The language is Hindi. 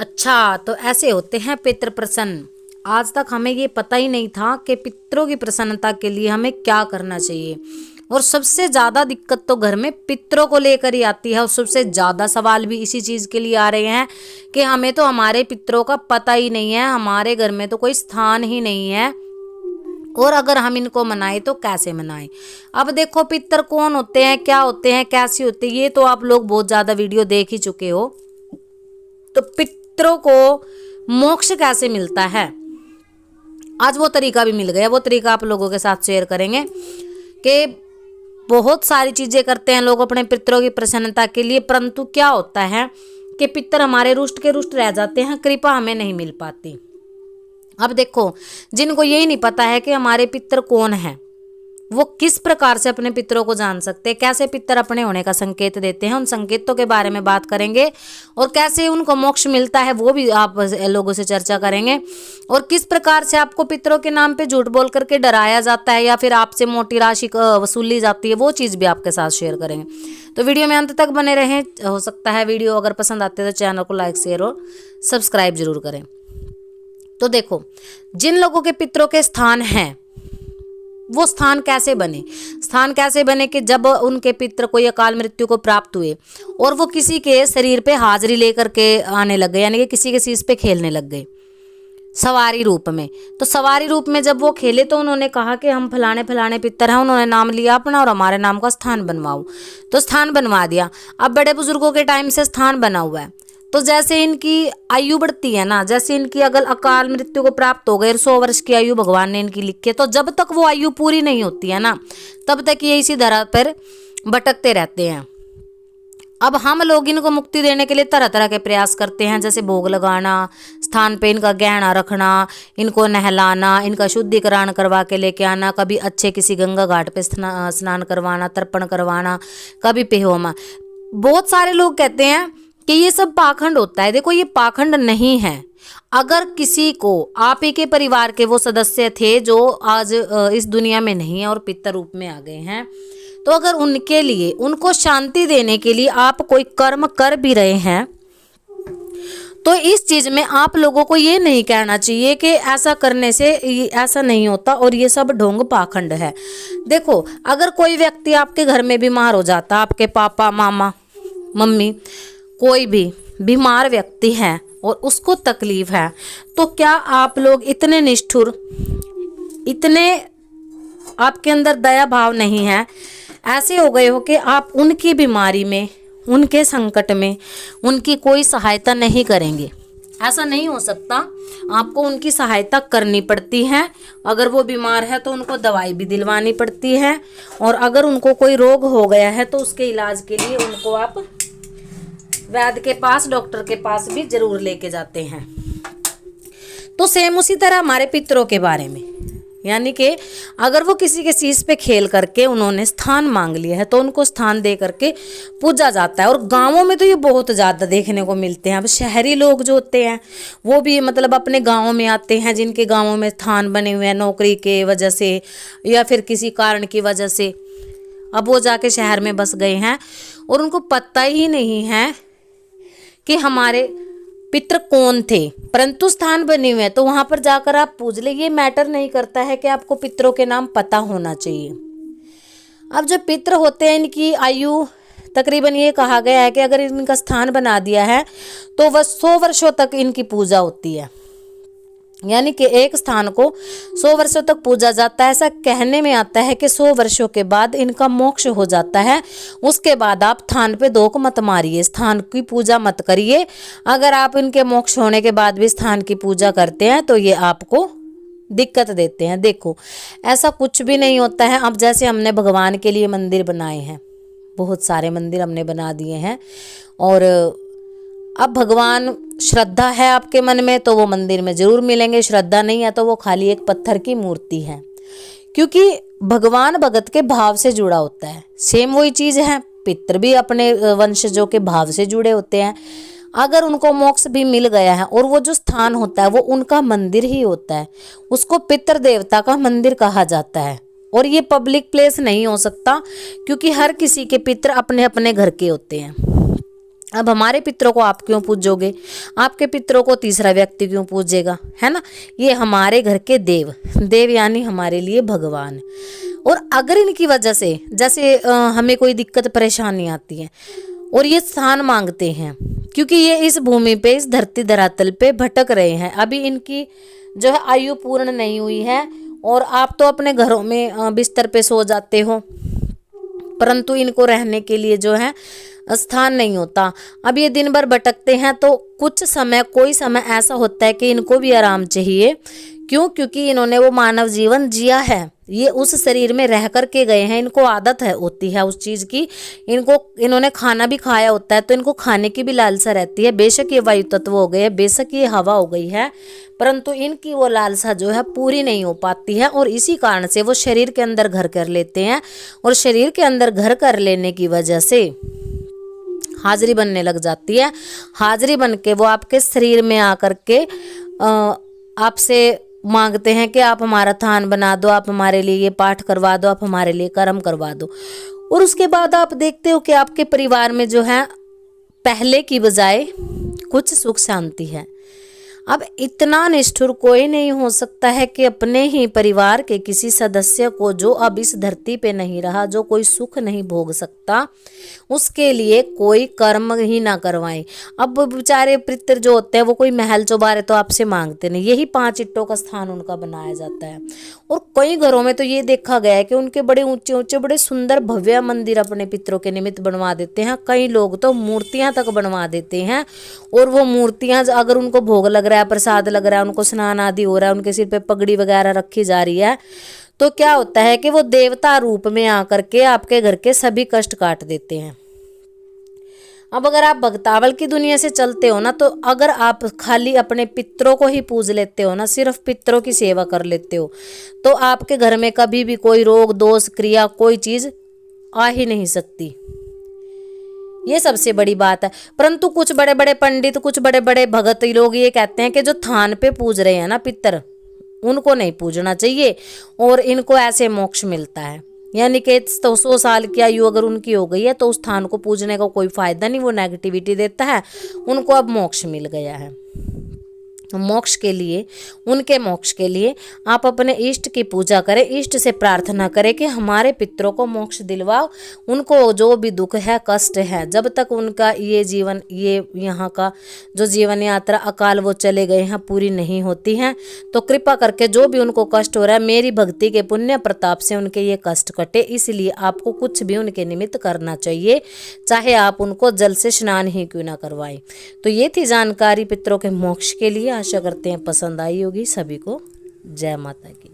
अच्छा, तो ऐसे होते हैं पितृ प्रसन्न। आज तक हमें ये पता ही नहीं था कि पितरों की प्रसन्नता के लिए हमें क्या करना चाहिए। और सबसे ज़्यादा दिक्कत तो घर में पितरों को लेकर ही आती है, और सबसे ज़्यादा सवाल भी इसी चीज़ के लिए आ रहे हैं कि हमें तो हमारे पितरों का पता ही नहीं है, हमारे घर में तो कोई स्थान ही नहीं है, और अगर हम इनको मनाएं तो कैसे मनाएं। अब देखो, पितर कौन होते हैं, क्या होते हैं, कैसे होते हैं, ये तो आप लोग बहुत ज़्यादा वीडियो देख ही चुके हो। तो पितरों को मोक्ष कैसे मिलता है, आज वो तरीका भी मिल गया। वो तरीका आप लोगों के साथ शेयर करेंगे कि बहुत सारी चीज़ें करते हैं लोग अपने पितरों की प्रसन्नता के लिए, परंतु क्या होता है कि पितर हमारे रुष्ट के रुष्ट रह जाते हैं, कृपा हमें नहीं मिल पाती। अब देखो, जिनको यही नहीं पता है कि हमारे पितर कौन है, वो किस प्रकार से अपने पितरों को जान सकते हैं, कैसे पितर अपने होने का संकेत देते हैं, उन संकेतों के बारे में बात करेंगे, और कैसे उनको मोक्ष मिलता है वो भी आप लोगों से चर्चा करेंगे। और किस प्रकार से आपको पितरों के नाम पे झूठ बोल करके डराया जाता है या फिर आपसे मोटी राशि वसूली जाती है, वो चीज़ भी आपके साथ शेयर करेंगे। तो वीडियो में अंत तक बने रहें। हो सकता है वीडियो अगर पसंद आते हैं तो चैनल को लाइक, शेयर और सब्सक्राइब जरूर करें। तो देखो, जिन लोगों के पितरों के स्थान हैं, वो स्थान कैसे बने, स्थान कैसे बने कि जब उनके पितर कोई अकाल मृत्यु को प्राप्त हुए और वो किसी के शरीर पे हाजिरी लेकर के आने लग गए, यानी कि किसी के शीश पे खेलने लग गए सवारी रूप में। तो सवारी रूप में जब वो खेले तो उन्होंने कहा कि हम फलाने फलाने पितर हैं, उन्होंने नाम लिया अपना और हमारे नाम का स्थान बनवाओ। तो स्थान बनवा दिया। अब बड़े बुजुर्गों के टाइम से स्थान बना हुआ है, तो जैसे इनकी आयु बढ़ती है ना, जैसे इनकी अगर अकाल मृत्यु को प्राप्त हो गए, 100 वर्ष की आयु भगवान ने इनकी लिखी है, तो जब तक वो आयु पूरी नहीं होती है ना, तब तक ये इसी धरा पर भटकते रहते हैं। अब हम लोग इनको मुक्ति देने के लिए तरह तरह के प्रयास करते हैं, जैसे भोग लगाना, स्थान पे इनका गहना रखना, इनको नहलाना, इनका शुद्धिकरण करवा के लेके आना, कभी अच्छे किसी गंगा घाट पे स्नान करवाना, तर्पण करवाना, कभी पेहोमा। बहुत सारे लोग कहते हैं कि ये सब पाखंड होता है। देखो, ये पाखंड नहीं है। अगर किसी को, आप ही के परिवार के वो सदस्य थे जो आज इस दुनिया में नहीं है और पितर रूप में आ गए हैं, तो अगर उनके लिए, उनको शांति देने के लिए आप कोई कर्म कर भी रहे हैं, तो इस चीज में आप लोगों को ये नहीं कहना चाहिए कि ऐसा करने से ऐसा नहीं होता और ये सब ढोंग पाखंड है। देखो, अगर कोई व्यक्ति आपके घर में बीमार हो जाता, आपके पापा, मामा, मम्मी, कोई भी बीमार व्यक्ति है और उसको तकलीफ है, तो क्या आप लोग इतने निष्ठुर, इतने आपके अंदर दया भाव नहीं है, ऐसे हो गए हो कि आप उनकी बीमारी में, उनके संकट में उनकी कोई सहायता नहीं करेंगे? ऐसा नहीं हो सकता। आपको उनकी सहायता करनी पड़ती है। अगर वो बीमार है तो उनको दवाई भी दिलवानी पड़ती है, और अगर उनको कोई रोग हो गया है तो उसके इलाज के लिए उनको आप वैद्य के पास, डॉक्टर के पास भी जरूर लेके जाते हैं। तो सेम उसी तरह हमारे पितरों के बारे में, यानी कि अगर वो किसी के शीश पे खेल करके उन्होंने स्थान मांग लिया है तो उनको स्थान दे करके पूजा जाता है। और गांवों में तो ये बहुत ज़्यादा देखने को मिलते हैं। अब शहरी लोग जो होते हैं वो भी मतलब अपने गांवों में आते हैं, जिनके गांवों में स्थान बने हुए हैं नौकरी के वजह से या फिर किसी कारण की वजह से, अब वो जाके शहर में बस गए हैं और उनको पता ही नहीं है कि हमारे पितर कौन थे, परंतु स्थान बने हुए हैं तो वहां पर जाकर आप पूज ले। ये मैटर नहीं करता है कि आपको पितरों के नाम पता होना चाहिए। अब जो पितर होते हैं, इनकी आयु तकरीबन ये कहा गया है कि अगर इनका स्थान बना दिया है तो वह 100 वर्षों तक इनकी पूजा होती है, यानी कि एक स्थान को 100 वर्षों तक पूजा जाता है। ऐसा कहने में आता है कि 100 वर्षों के बाद इनका मोक्ष हो जाता है। उसके बाद आप स्थान पे धोख मत मारिए, स्थान की पूजा मत करिए। अगर आप इनके मोक्ष होने के बाद भी स्थान की पूजा करते हैं तो ये आपको दिक्कत देते हैं। देखो, ऐसा कुछ भी नहीं होता है। अब जैसे हमने भगवान के लिए मंदिर बनाए हैं, बहुत सारे मंदिर हमने बना दिए हैं, और अब भगवान, श्रद्धा है आपके मन में तो वो मंदिर में जरूर मिलेंगे, श्रद्धा नहीं है तो वो खाली एक पत्थर की मूर्ति है। क्योंकि भगवान भगत के भाव से जुड़ा होता है। सेम वही चीज है, पितर भी अपने वंशजों के भाव से जुड़े होते हैं। अगर उनको मोक्ष भी मिल गया है और वो जो स्थान होता है वो उनका मंदिर ही होता है, उसको पितर देवता का मंदिर कहा जाता है। और ये पब्लिक प्लेस नहीं हो सकता, क्योंकि हर किसी के पितर अपने अपने घर के होते हैं। अब हमारे पितरों को आप क्यों पूजोगे, आपके पितरों को तीसरा व्यक्ति क्यों पूजेगा, है ना। ये हमारे घर के देव, देव यानी हमारे लिए भगवान। और अगर इनकी वजह से जैसे हमें कोई दिक्कत परेशानी आती है और ये स्थान मांगते हैं, क्योंकि ये इस भूमि पे, इस धरती धरातल पे भटक रहे हैं, अभी इनकी जो है आयु पूर्ण नहीं हुई है, और आप तो अपने घरों में बिस्तर पे सो जाते हो, परंतु इनको रहने के लिए जो है स्थान नहीं होता। अब ये दिन भर भटकते हैं, तो कुछ समय, कोई समय ऐसा होता है कि इनको भी आराम चाहिए। क्यों? क्योंकि इन्होंने वो मानव जीवन जिया है, ये उस शरीर में रह कर के गए हैं, इनको आदत है होती है उस चीज़ की, इन्होंने खाना भी खाया होता है, तो इनको खाने की भी लालसा रहती है। बेशक ये वायु तत्व हो गए, बेशक ये हवा हो गई है, परंतु इनकी वो लालसा जो है पूरी नहीं हो पाती है, और इसी कारण से वो शरीर के अंदर घर कर लेते हैं, और शरीर के अंदर घर कर लेने की वजह से हाजिरी बनने लग जाती है। हाजिरी बन के वो आपके शरीर में आकर के आपसे मांगते हैं कि आप हमारा थान बना दो, आप हमारे लिए ये पाठ करवा दो, आप हमारे लिए कर्म करवा दो। और उसके बाद आप देखते हो कि आपके परिवार में जो है पहले की बजाय कुछ सुख शांति है। अब इतना निष्ठुर कोई नहीं हो सकता है कि अपने ही परिवार के किसी सदस्य को, जो अब इस धरती पे नहीं रहा, जो कोई सुख नहीं भोग सकता, उसके लिए कोई कर्म ही ना करवाएं। अब बेचारे पितर जो होते हैं वो कोई महल चौबारे तो आपसे मांगते नहीं, यही 5 ईंटों का स्थान उनका बनाया जाता है। और कई घरों में तो ये देखा गया है कि उनके बड़े ऊंचे ऊंचे बड़े सुंदर भव्य मंदिर अपने पितरों के निमित्त बनवा देते हैं। कई लोग तो मूर्तियां तक बनवा देते हैं, और वो मूर्तियां अगर उनको भोग लग रहा है, प्रसाद लग रहा है, उनको स्नान आदि हो रहा है, उनके सिर पे पगड़ी वगैरह रखी जा रही है, तो क्या होता है कि वो देवता रूप में आकर के आपके घर के सभी कष्ट काट देते हैं। अब अगर आप भक्तावल की दुनिया से चलते हो ना, तो अगर आप खाली अपने पितरों को ही पूज लेते हो ना, सिर्फ पितरों की सेवा कर लेते हो, तो आपके घर में कभी भी कोई रोग दोष क्रिया कोई चीज आ ही नहीं सकती। ये सबसे बड़ी बात है। परंतु कुछ बड़े बड़े पंडित, कुछ बड़े बड़े भगत लोग ये कहते हैं कि जो थान पे पूज रहे हैं ना पितर, उनको नहीं पूजना चाहिए, और इनको ऐसे मोक्ष मिलता है। यानी कि 100 साल की आयु अगर उनकी हो गई है, तो उस स्थान को पूजने का कोई फायदा नहीं, वो नेगेटिविटी देता है, उनको अब मोक्ष मिल गया है। मोक्ष के लिए, उनके मोक्ष के लिए आप अपने इष्ट की पूजा करें, इष्ट से प्रार्थना करें कि हमारे पितरों को मोक्ष दिलवाओ, उनको जो भी दुख है कष्ट है, जब तक उनका ये जीवन, ये यहाँ का जो जीवन यात्रा अकाल वो चले गए हैं पूरी नहीं होती हैं, तो कृपा करके जो भी उनको कष्ट हो रहा है, मेरी भक्ति के पुण्य प्रताप से उनके ये कष्ट कटे। इसलिए आपको कुछ भी उनके निमित्त करना चाहिए, चाहे आप उनको जल से स्नान ही क्यों ना करवाएं। तो ये थी जानकारी पितरों के मोक्ष के लिए। आशा करते हैं पसंद आई होगी। सभी को जय माता की।